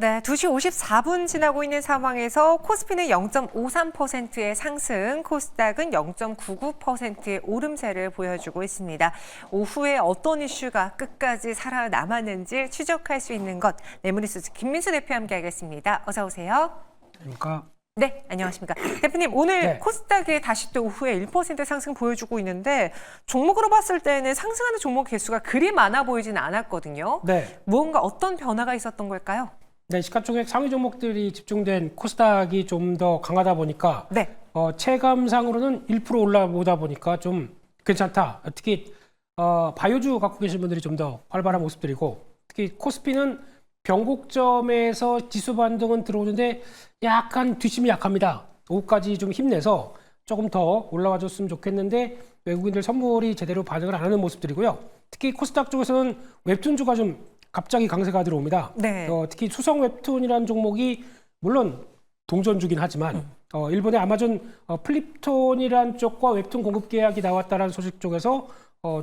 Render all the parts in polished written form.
네, 2시 54분 지나고 있는 상황에서 코스피는 0.53%의 상승, 코스닥은 0.99%의 오름세를 보여주고 있습니다. 오후에 어떤 이슈가 끝까지 살아남았는지 추적할 수 있는 것, 네모리소스 김민수 대표 함께하겠습니다. 어서 오세요. 안녕하십니까. 네, 안녕하십니까. 대표님, 오늘 네. 코스닥이 다시 또 오후에 1% 상승 보여주고 있는데 종목으로 봤을 때는 상승하는 종목 개수가 그리 많아 보이지는 않았거든요. 네. 무언가 어떤 변화가 있었던 걸까요? 네, 시가총액 상위 종목들이 집중된 코스닥이 좀 더 강하다 보니까 네. 체감상으로는 1% 올라오다 보니까 좀 괜찮다. 특히 바이오주 갖고 계신 분들이 좀 더 활발한 모습들이고 특히 코스피는 변곡점에서 지수 반등은 들어오는데 약간 뒷심이 약합니다. 오후까지 좀 힘내서 조금 더 올라와 줬으면 좋겠는데 외국인들 선물이 제대로 반응을 안 하는 모습들이고요. 특히 코스닥 쪽에서는 웹툰주가 좀 갑자기 강세가 들어옵니다. 네. 특히 수성 웹툰이라는 종목이 물론 동전주긴 하지만 일본의 아마존 플립톤이라는 쪽과 웹툰 공급 계약이 나왔다는 소식 쪽에서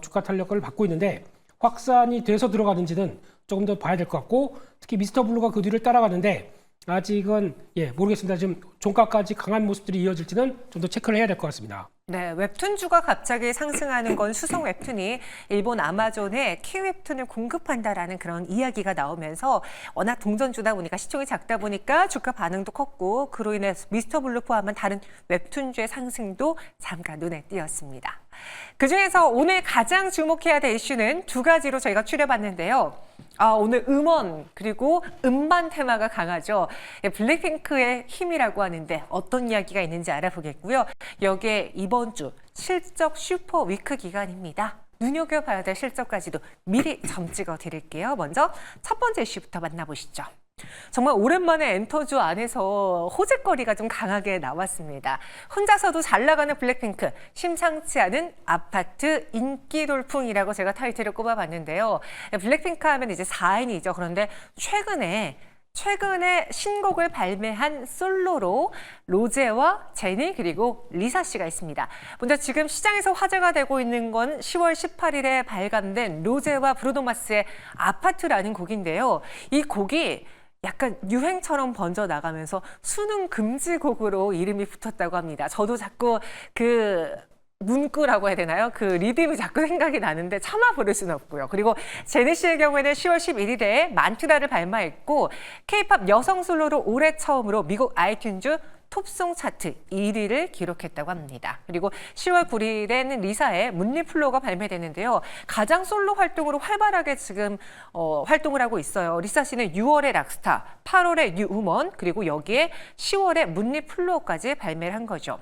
주가 탄력을 받고 있는데 확산이 돼서 들어가는지는 조금 더 봐야 될 것 같고 특히 미스터 블루가 그 뒤를 따라가는데 아직은 모르겠습니다. 지금 종가까지 강한 모습들이 이어질지는 좀 더 체크를 해야 될 것 같습니다. 네, 웹툰주가 갑자기 상승하는 건 수성 웹툰이 일본 아마존에 키 웹툰을 공급한다라는 그런 이야기가 나오면서 워낙 동전주다 보니까 시총이 작다 보니까 주가 반응도 컸고 그로 인해서 미스터 블루 포함한 다른 웹툰주의 상승도 잠깐 눈에 띄었습니다. 그중에서 오늘 가장 주목해야 될 이슈는 두 가지로 저희가 추려봤는데요. 오늘 음원 그리고 음반 테마가 강하죠. 블랙핑크의 힘이라고 하는데 어떤 이야기가 있는지 알아보겠고요. 여기에 이번 주 실적 슈퍼 위크 기간입니다. 눈여겨봐야 될 실적까지도 미리 점 찍어 드릴게요. 먼저 첫 번째 이슈부터 만나보시죠. 정말 오랜만에 엔터주 안에서 호재거리가 좀 강하게 나왔습니다. 혼자서도 잘 나가는 블랙핑크, 심상치 않은 아파트 인기 돌풍이라고 제가 타이틀을 꼽아봤는데요. 블랙핑크 하면 이제 4인이죠. 그런데 최근에 신곡을 발매한 솔로로 로제와 제니 그리고 리사 씨가 있습니다. 먼저 지금 시장에서 화제가 되고 있는 건 10월 18일에 발간된 로제와 브루노 마스의 아파트라는 곡인데요. 이 곡이 약간 유행처럼 번져나가면서 수능 금지곡으로 이름이 붙었다고 합니다. 저도 자꾸 그 문구라고 해야 되나요? 그 리듬이 자꾸 생각이 나는데 차마 부를 수는 없고요. 그리고 제니 씨의 경우에는 10월 11일에 만트라를 발매했고 K-팝 여성 솔로로 올해 처음으로 미국 아이튠즈 톱송 차트 1위를 기록했다고 합니다. 그리고 10월 9일에는 리사의 문리플로가 발매되는데요. 가장 솔로 활동으로 활발하게 지금 활동을 하고 있어요. 리사 씨는 6월에 락스타, 8월에 뉴우먼, 그리고 여기에 10월에 문리플로까지 발매를 한 거죠.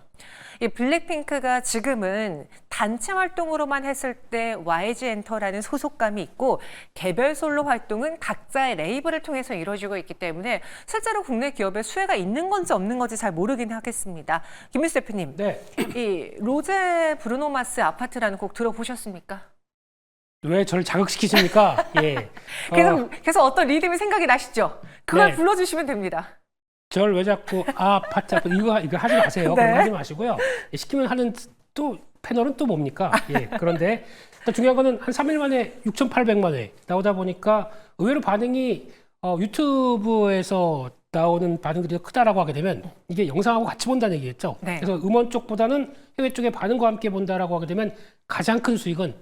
이 블랙핑크가 지금은 단체 활동으로만 했을 때 YG 엔터라는 소속감이 있고 개별 솔로 활동은 각자의 레이블을 통해서 이루어지고 있기 때문에 실제로 국내 기업의 수혜가 있는 건지 없는 건지 잘 모르긴 하겠습니다. 김민수 대표님, 네. 이 로제 브루노 마스 아파트라는 곡 들어보셨습니까? 왜 저를 자극시키십니까? 예. 계속 어떤 리듬이 생각이 나시죠? 그걸 네. 불러주시면 됩니다. 저를 왜 자꾸 아파트 이거 하지 마세요. 네. 그런 거 하지 마시고요. 시키면 하는 또 패널은 또 뭡니까? 그런데 일단 중요한 거는 한 3일 만에 6,800만 회 나오다 보니까 의외로 반응이 유튜브에서 나오는 반응들이 더 크다라고 하게 되면 이게 영상하고 같이 본다는 얘기겠죠. 네. 그래서 음원 쪽보다는 해외 쪽의 반응과 함께 본다라고 하게 되면 가장 큰 수익은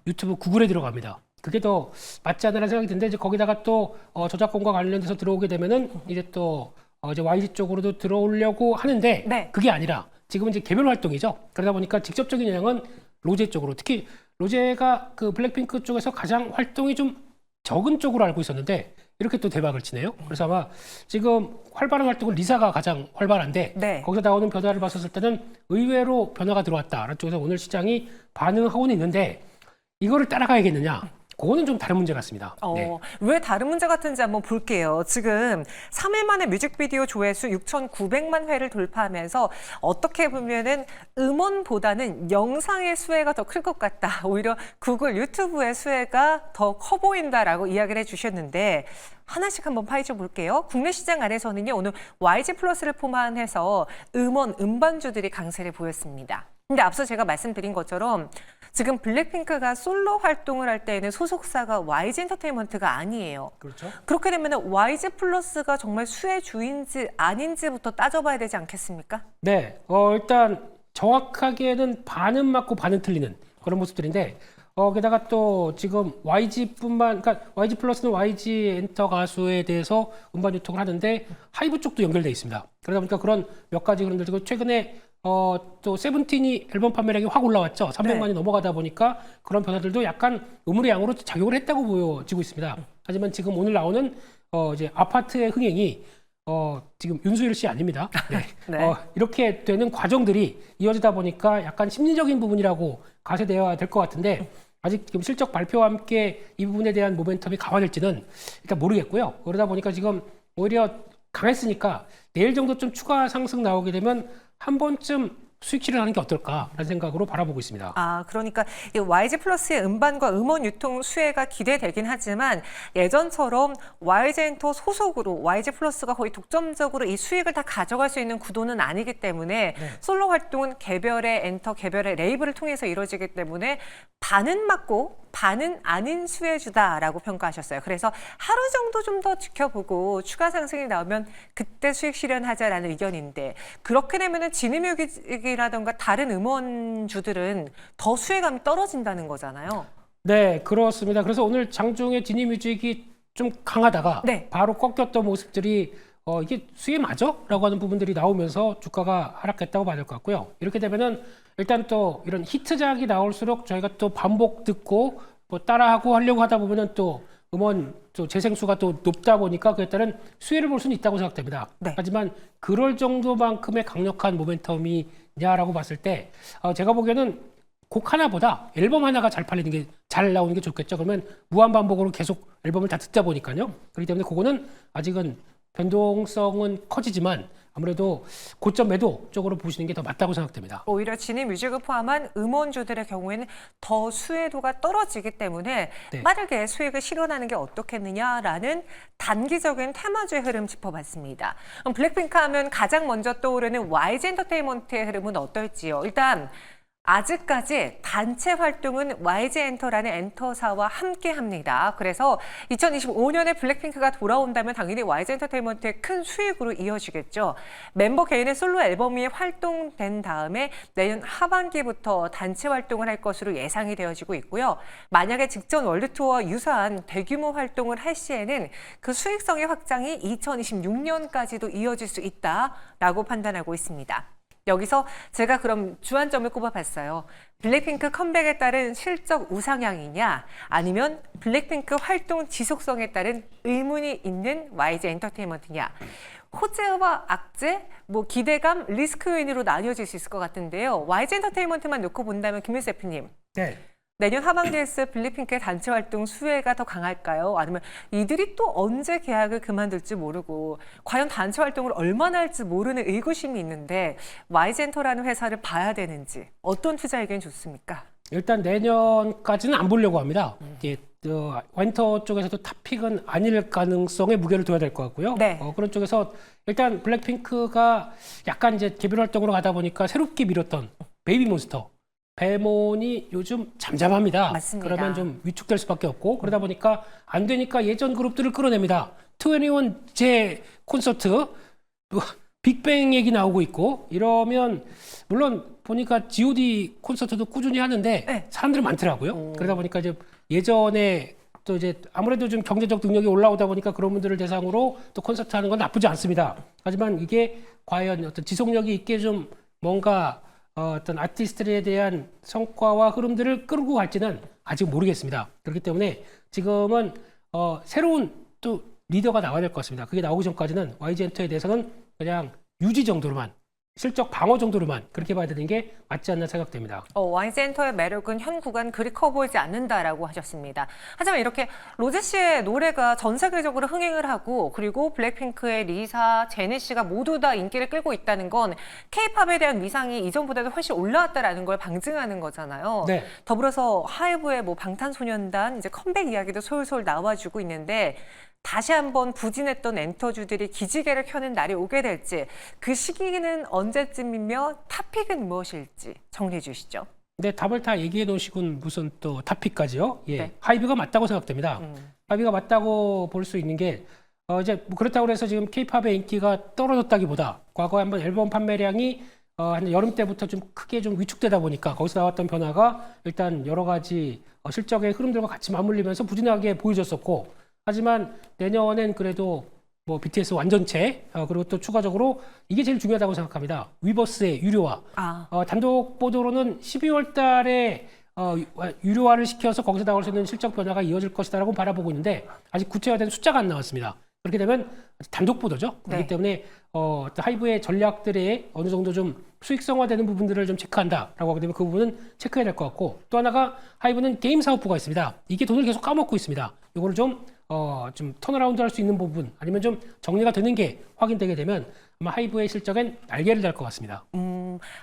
유튜브 구글에 들어갑니다. 그게 더 맞지 않나라는 생각이 드는데 이제 거기다가 또 저작권과 관련돼서 들어오게 되면은 이제 또 이제 YG 쪽으로도 들어오려고 하는데 네. 그게 아니라 지금은 이제 개별 활동이죠. 그러다 보니까 직접적인 영향은 로제 쪽으로 특히 로제가 그 블랙핑크 쪽에서 가장 활동이 좀 적은 쪽으로 알고 있었는데 이렇게 또 대박을 치네요. 그래서 아마 지금 활발한 활동은 리사가 가장 활발한데 네. 거기서 나오는 변화를 봤었을 때는 의외로 변화가 들어왔다라는 쪽에서 오늘 시장이 반응하고는 있는데 이거를 따라가야겠느냐? 그거는 좀 다른 문제 같습니다. 네. 왜 다른 문제 같은지 한번 볼게요. 지금 3일 만에 뮤직비디오 조회수 6,900만 회를 돌파하면서 어떻게 보면은 음원보다는 영상의 수혜가 더 클 것 같다. 오히려 구글 유튜브의 수혜가 더 커 보인다라고 이야기를 해주셨는데 하나씩 한번 파헤쳐 볼게요. 국내 시장 안에서는요. 오늘 YG 플러스를 포함해서 음원, 음반주들이 강세를 보였습니다. 근데 앞서 제가 말씀드린 것처럼 지금 블랙핑크가 솔로 활동을 할 때에는 소속사가 YG 엔터테인먼트가 아니에요. 그렇죠. 그렇게 되면 YG 플러스가 정말 수혜 주인지 아닌지부터 따져봐야 되지 않겠습니까? 네, 일단 정확하게는 반은 맞고 반은 틀리는 그런 모습들인데, 게다가 또 지금 그러니까 YG 플러스는 YG 엔터 가수에 대해서 음반 유통을 하는데 하이브 쪽도 연결돼 있습니다. 그러다 보니까 그런 몇 가지 그런 들 최근에 또 세븐틴이 앨범 판매량이 확 올라왔죠. 300만이 넘어가다 보니까 그런 변화들도 약간 의문의 양으로 작용을 했다고 보여지고 있습니다. 하지만 지금 오늘 나오는 이제 아파트의 흥행이 지금 윤수일 씨 아닙니다. 네. 네. 이렇게 되는 과정들이 이어지다 보니까 약간 심리적인 부분이라고 가세되어야 될 것 같은데, 아직 지금 실적 발표와 함께 이 부분에 대한 모멘텀이 강화될지는 일단 모르겠고요. 그러다 보니까 지금 오히려 강했으니까 내일 정도 좀 추가 상승 나오게 되면 한 번쯤 수익 실현하는 게 어떨까라는 생각으로 바라보고 있습니다. 아, 그러니까 이 YG 플러스의 음반과 음원 유통 수혜가 기대되긴 하지만 예전처럼 YG 엔터 소속으로 YG 플러스가 거의 독점적으로 이 수익을 다 가져갈 수 있는 구도는 아니기 때문에 솔로 활동은 개별의 엔터, 개별의 레이블을 통해서 이루어지기 때문에 반은 맞고 반은 아닌 수혜주다라고 평가하셨어요. 그래서 하루 정도 좀 더 지켜보고 추가 상승이 나오면 그때 수익 실현하자라는 의견인데, 그렇게 되면은 진음뮤직이라던가 다른 음원주들은 더 수혜감이 떨어진다는 거잖아요. 네, 그렇습니다. 그래서 오늘 장중에 지니뮤직이 좀 강하다가 네. 바로 꺾였던 모습들이 이게 수혜 맞아? 라고 하는 부분들이 나오면서 주가가 하락했다고 봐야 될 것 같고요. 이렇게 되면은 일단 또 이런 히트작이 나올수록 저희가 또 반복 듣고 뭐 따라하고 하려고 하다 보면은 또 음원 또 재생수가 또 높다 보니까 그에 따른 수혜를 볼 수는 있다고 생각됩니다. 네. 하지만 그럴 정도만큼의 강력한 모멘텀이냐라고 봤을 때 제가 보기에는 곡 하나보다 앨범 하나가 잘 팔리는 게, 잘 나오는 게 좋겠죠. 그러면 무한 반복으로 계속 앨범을 다 듣다 보니까요. 그렇기 때문에 그거는 아직은 변동성은 커지지만 아무래도 고점 매도 쪽으로 보시는 게 더 맞다고 생각됩니다. 오히려 진음뮤직을 포함한 음원주들의 경우에는 더 수혜도가 떨어지기 때문에 네. 빠르게 수익을 실현하는 게 어떻겠느냐라는 단기적인 테마주의 흐름 짚어봤습니다. 그럼 블랙핑크 하면 가장 먼저 떠오르는 YG 엔터테인먼트의 흐름은 어떨지요? 일단 아직까지 단체 활동은 YG 엔터라는 엔터사와 함께 합니다. 그래서 2025년에 블랙핑크가 돌아온다면 당연히 YG 엔터테인먼트의 큰 수익으로 이어지겠죠. 멤버 개인의 솔로 앨범이 활동된 다음에 내년 하반기부터 단체 활동을 할 것으로 예상이 되어지고 있고요. 만약에 직전 월드투어와 유사한 대규모 활동을 할 시에는 그 수익성의 확장이 2026년까지도 이어질 수 있다라고 판단하고 있습니다. 여기서 제가 그럼 주안점을 꼽아봤어요. 블랙핑크 컴백에 따른 실적 우상향이냐, 아니면 블랙핑크 활동 지속성에 따른 의문이 있는 YG 엔터테인먼트냐. 호재와 악재, 뭐 기대감, 리스크 요인으로 나뉘어질 수 있을 것 같은데요. YG 엔터테인먼트만 놓고 본다면 김민수 대표님, 네. 내년 하반기에 있을 블랙핑크의 단체 활동 수혜가 더 강할까요? 아니면 이들이 또 언제 계약을 그만둘지 모르고 과연 단체 활동을 얼마나 할지 모르는 의구심이 있는데 YG 엔터라는 회사를 봐야 되는지, 어떤 투자 의견이 좋습니까? 일단 내년까지는 안 보려고 합니다. 이게 윈터 쪽에서도 탑픽은 아닐 가능성에 무게를 둬야 될 것 같고요. 네. 그런 쪽에서 일단 블랙핑크가 약간 이제 개별 활동으로 가다 보니까 새롭게 밀었던 베이비몬스터, 배몬이 요즘 잠잠합니다. 맞습니다. 그러면 좀 위축될 수밖에 없고, 그러다 보니까 안 되니까 예전 그룹들을 끌어냅니다. 2NE1 제 콘서트, 빅뱅 얘기 나오고 있고, 이러면 물론 보니까 G.O.D 콘서트도 꾸준히 하는데 네. 사람들이 많더라고요. 그러다 보니까 이제 예전에 또 이제 아무래도 좀 경제적 능력이 올라오다 보니까 그런 분들을 대상으로 또 콘서트 하는 건 나쁘지 않습니다. 하지만 이게 과연 어떤 지속력이 있게 좀 뭔가 어떤 아티스트에 대한 성과와 흐름들을 끌고 갈지는 아직 모르겠습니다. 그렇기 때문에 지금은 새로운 또 리더가 나와야 될 것 같습니다. 그게 나오기 전까지는 YG 엔터에 대해서는 그냥 유지 정도로만, 실적 방어 정도로만 그렇게 봐야 되는 게 맞지 않나 생각됩니다. YG 엔터의 매력은 현 구간 그리 커 보이지 않는다라고 하셨습니다. 하지만 이렇게 로제 씨의 노래가 전 세계적으로 흥행을 하고, 그리고 블랙핑크의 리사, 제니 씨가 모두 다 인기를 끌고 있다는 건 K-팝에 대한 위상이 이전보다도 훨씬 올라왔다라는 걸 방증하는 거잖아요. 네. 더불어서 하이브의 뭐 방탄소년단 이제 컴백 이야기도 솔솔 나와주고 있는데, 다시 한번 부진했던 엔터주들이 기지개를 켜는 날이 오게 될지 그 시기는 언제쯤이며 탑픽은 무엇일지 정리해 주시죠. 근데 답을 다 얘기해 놓으시군 무슨 또 탑픽까지요? 예, 네. 하이브가 맞다고 생각됩니다. 하이브가 맞다고 볼 수 있는 게 이제 뭐 그렇다고 해서 지금 케이팝의 인기가 떨어졌다기보다 과거에 한번 앨범 판매량이 한 여름 때부터 좀 크게 좀 위축되다 보니까 거기서 나왔던 변화가 일단 여러 가지 실적의 흐름들과 같이 맞물리면서 부진하게 보여졌었고, 하지만 내년엔 그래도 뭐 BTS 완전체 그리고 또 추가적으로 이게 제일 중요하다고 생각합니다. 위버스의 유료화. 단독 보도로는 12월 달에 유료화를 시켜서 거기서 나올 수 있는 실적 변화가 이어질 것이다라고 바라보고 있는데 아직 구체화된 숫자가 안 나왔습니다. 그렇게 되면 단독 보도죠. 그렇기 네. 때문에 하이브의 전략들에 어느 정도 좀 수익성화되는 부분들을 좀 체크한다라고 하게 되면 그 부분은 체크해야 될 것 같고, 또 하나가 하이브는 게임 사업부가 있습니다. 이게 돈을 계속 까먹고 있습니다. 이거를 좀 턴어라운드 할 수 있는 부분 아니면 좀 정리가 되는 게 확인되게 되면 아마 하이브의 실적엔 날개를 달 것 같습니다.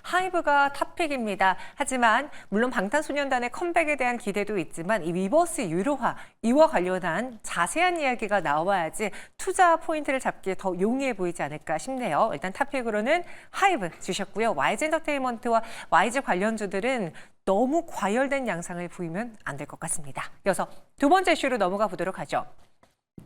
하이브가 탑픽입니다. 하지만 물론 방탄소년단의 컴백에 대한 기대도 있지만 이 위버스 유료화 이와 관련한 자세한 이야기가 나와야지 투자 포인트를 잡기에 더 용이해 보이지 않을까 싶네요. 일단 탑픽으로는 하이브 주셨고요. YG 엔터테인먼트와 YG 관련주들은 너무 과열된 양상을 보이면 안 될 것 같습니다. 이어서 두 번째 이슈로 넘어가 보도록 하죠.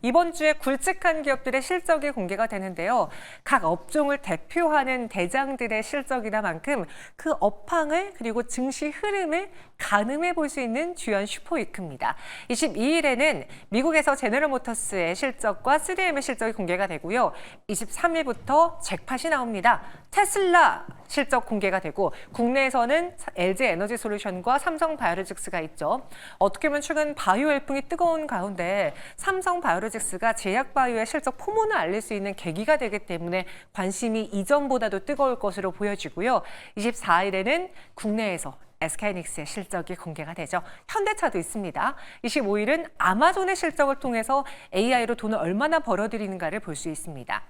이번 주에 굵직한 기업들의 실적이 공개가 되는데요. 각 업종을 대표하는 대장들의 실적이다만큼 그 업황을 그리고 증시 흐름을 가늠해 볼 수 있는 주연 슈퍼위크입니다. 22일에는 미국에서 제너럴모터스의 실적과 3M의 실적이 공개가 되고요. 23일부터 잭팟이 나옵니다. 테슬라 실적 공개가 되고 국내에서는 LG에너지솔루션과 삼성바이오로직스가 있죠. 어떻게 보면 최근 바이오 열풍이 뜨거운 가운데 삼성바이오로직스가 제약바이오의 실적 포문을 알릴 수 있는 계기가 되기 때문에 관심이 이전보다도 뜨거울 것으로 보여지고요. 24일에는 국내에서 SK하이닉스의 실적이 공개가 되죠. 현대차도 있습니다. 25일은 아마존의 실적을 통해서 AI로 돈을 얼마나 벌어들이는가를 볼 수 있습니다.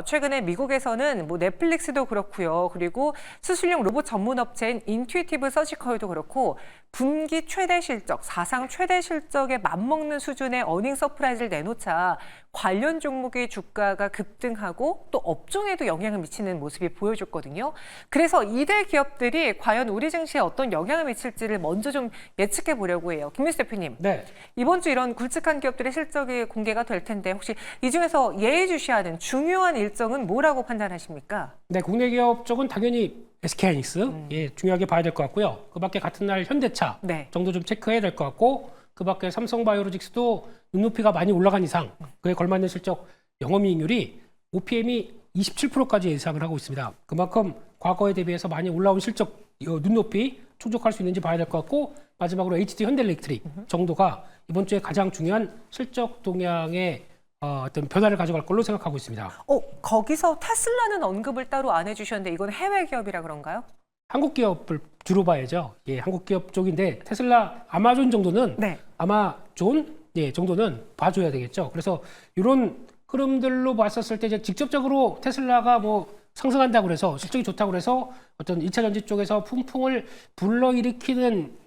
최근에 미국에서는 뭐 넷플릭스도 그렇고요. 그리고 수술용 로봇 전문 업체인 인투이티브 서지컬도 그렇고 분기 최대 실적, 사상 최대 실적에 맞먹는 수준의 어닝 서프라이즈를 내놓자 관련 종목의 주가가 급등하고 또 업종에도 영향을 미치는 모습이 보여줬거든요. 그래서 이들 기업들이 과연 우리 증시에 어떤 영향을 미칠지를 먼저 좀 예측해 보려고 해요. 김민수 대표님. 네. 이번 주 이런 굵직한 기업들의 실적이 공개가 될 텐데 혹시 이 중에서 예의주시해야 하는 중요한 일정은 뭐라고 판단하십니까? 네, 국내 기업 쪽은 당연히 SK하이닉스 예, 중요하게 봐야 될 것 같고요. 그 밖에 같은 날 현대차 네. 정도 좀 체크해야 될 것 같고, 그 밖에 삼성바이오로직스도 눈높이가 많이 올라간 이상 그에 걸맞는 실적 영업이익률이 OPM이 27%까지 예상을 하고 있습니다. 그만큼 과거에 대비해서 많이 올라온 실적 눈높이 충족할 수 있는지 봐야 될 것 같고, 마지막으로 HD 현대일렉트릭 정도가 이번 주에 가장 중요한 실적 동향의 어떤 변화를 가져갈 걸로 생각하고 있습니다. 거기서 테슬라는 언급을 따로 안 해주셨는데 이건 해외 기업이라 그런가요? 한국 기업을 주로 봐야죠. 예, 한국 기업 쪽인데 테슬라, 아마존 정도는 네. 아마존 정도는 봐줘야 되겠죠. 그래서 이런 흐름들로 봤었을 때 이제 직접적으로 테슬라가 뭐 상승한다고 그래서 실적이 좋다고 그래서 어떤 2차 전지 쪽에서 풍풍을 불러일으키는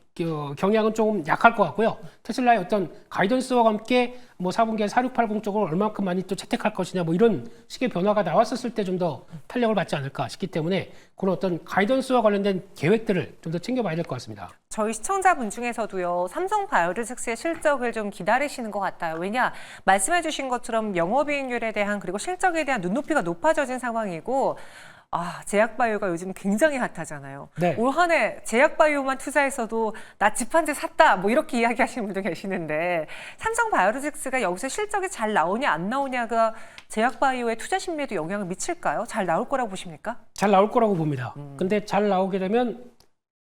경향은 좀 약할 것 같고요. 테슬라의 어떤 가이던스와 함께 뭐 4분기에 4680 쪽을 얼마큼 많이 또 채택할 것이냐 뭐 이런 식의 변화가 나왔었을 때 좀 더 탄력을 받지 않을까 싶기 때문에 그런 어떤 가이던스와 관련된 계획들을 좀 더 챙겨봐야 될 것 같습니다. 저희 시청자분 중에서도요. 삼성바이오로직스의 실적을 좀 기다리시는 것 같아요. 왜냐? 말씀해 주신 것처럼 영업이익률에 대한 그리고 실적에 대한 눈높이가 높아져진 상황이고 제약바이오가 요즘 굉장히 핫하잖아요. 네. 올 한 해 제약바이오만 투자했어도 나 집 한 채 샀다 뭐 이렇게 이야기하시는 분도 계시는데 삼성바이오로직스가 여기서 실적이 잘 나오냐 안 나오냐가 제약바이오의 투자 심리에도 영향을 미칠까요? 잘 나올 거라고 보십니까? 잘 나올 거라고 봅니다. 근데 잘 나오게 되면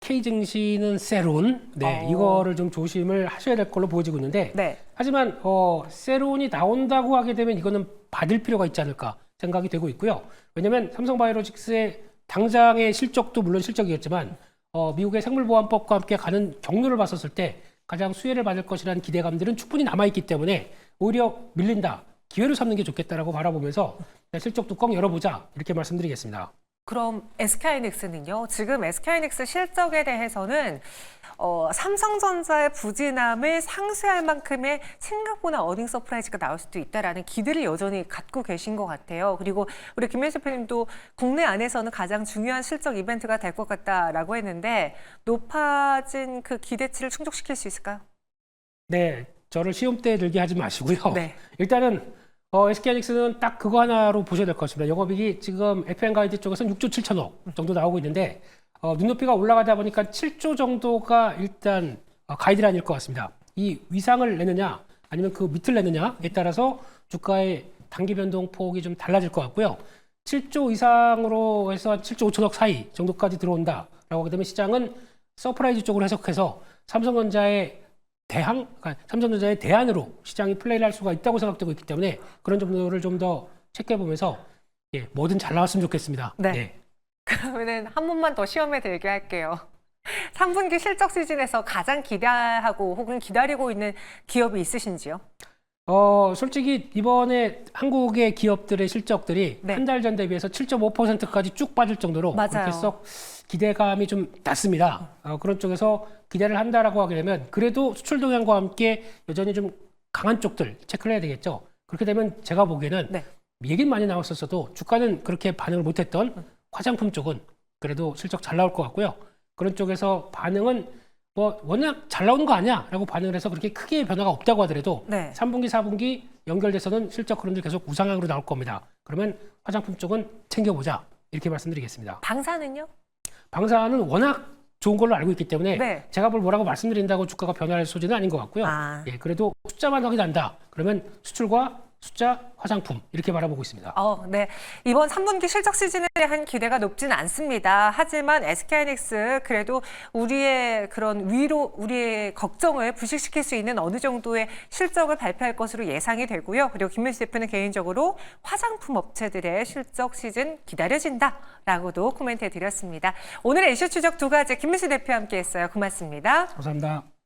K증시는 세론 이거를 좀 조심을 하셔야 될 걸로 보여지고 있는데 네. 하지만 세론이 나온다고 하게 되면 이거는 받을 필요가 있지 않을까 생각이 되고 있고요. 왜냐하면 삼성바이오로직스의 당장의 실적도 물론 실적이겠지만 미국의 생물보안법과 함께 가는 경로를 봤었을 때 가장 수혜를 받을 것이라는 기대감들은 충분히 남아있기 때문에 오히려 밀린다, 기회를 삼는 게 좋겠다라고 바라보면서 실적 뚜껑 열어보자 이렇게 말씀드리겠습니다. 그럼 SK하이닉스는요? 지금 SK하이닉스 실적에 대해서는 삼성전자의 부진함을 상쇄할 만큼의 생각보다 어닝 서프라이즈가 나올 수도 있다라는 기대를 여전히 갖고 계신 것 같아요. 그리고 우리 김민수 대표님도 국내 안에서는 가장 중요한 실적 이벤트가 될 것 같다라고 했는데 높아진 그 기대치를 충족시킬 수 있을까요? 네, 저를 시험대에 들게 하지 마시고요. 네. 일단은 SK하이닉스는 딱 그거 하나로 보셔야 될 것 같습니다. 영업이익이 지금 FM 가이드 쪽에서는 6조 7천억 정도 나오고 있는데 눈높이가 올라가다 보니까 7조 정도가 일단 가이드라인일 것 같습니다. 이 위상을 내느냐 아니면 그 밑을 내느냐에 따라서 주가의 단기 변동폭이 좀 달라질 것 같고요. 7조 이상으로 해서 7조 5천억 사이 정도까지 들어온다라고 하게 되면 시장은 서프라이즈 쪽으로 해석해서 삼성전자의 대안으로 시장이 플레이를 할 수가 있다고 생각되고 있기 때문에 그런 점들을 좀 더 체크해보면서 뭐든 잘 나왔으면 좋겠습니다. 네. 예. 그러면은 한 번만 더 시험에 들게 할게요. 3분기 실적 시즌에서 가장 기대하고 혹은 기다리고 있는 기업이 있으신지요? 솔직히 이번에 한국의 기업들의 실적들이 네. 한 달 전 대비해서 7.5%까지 쭉 빠질 정도로 맞아요. 그렇게 썩 기대감이 좀 낮습니다. 그런 쪽에서 기대를 한다라고 하게 되면 그래도 수출 동향과 함께 여전히 좀 강한 쪽들 체크를 해야 되겠죠. 그렇게 되면 제가 보기에는 네. 얘기는 많이 나왔었어도 주가는 그렇게 반응을 못했던 화장품 쪽은 그래도 실적 잘 나올 것 같고요. 그런 쪽에서 반응은 워낙 잘 나오는 거 아니야? 라고 반응을 해서 그렇게 크게 변화가 없다고 하더라도 네. 3분기, 4분기 연결돼서는 실적 흐름들이 계속 우상향으로 나올 겁니다. 그러면 화장품 쪽은 챙겨보자. 이렇게 말씀드리겠습니다. 방사는요? 방사는 워낙 좋은 걸로 알고 있기 때문에 네. 제가 뭐라고 말씀드린다고 주가가 변화할 소지는 아닌 것 같고요. 그래도 숫자만 확인한다. 그러면 수출과 숫자, 화장품 이렇게 바라보고 있습니다. 네. 이번 3분기 실적 시즌에 대한 기대가 높진 않습니다. 하지만 SK하이닉스 그래도 우리의 걱정을 부식시킬 수 있는 어느 정도의 실적을 발표할 것으로 예상이 되고요. 그리고 김민수 대표는 개인적으로 화장품 업체들의 실적 시즌 기다려진다라고도 코멘트해 드렸습니다. 오늘의 이슈 추적 2가지 김민수 대표와 함께했어요. 고맙습니다. 감사합니다.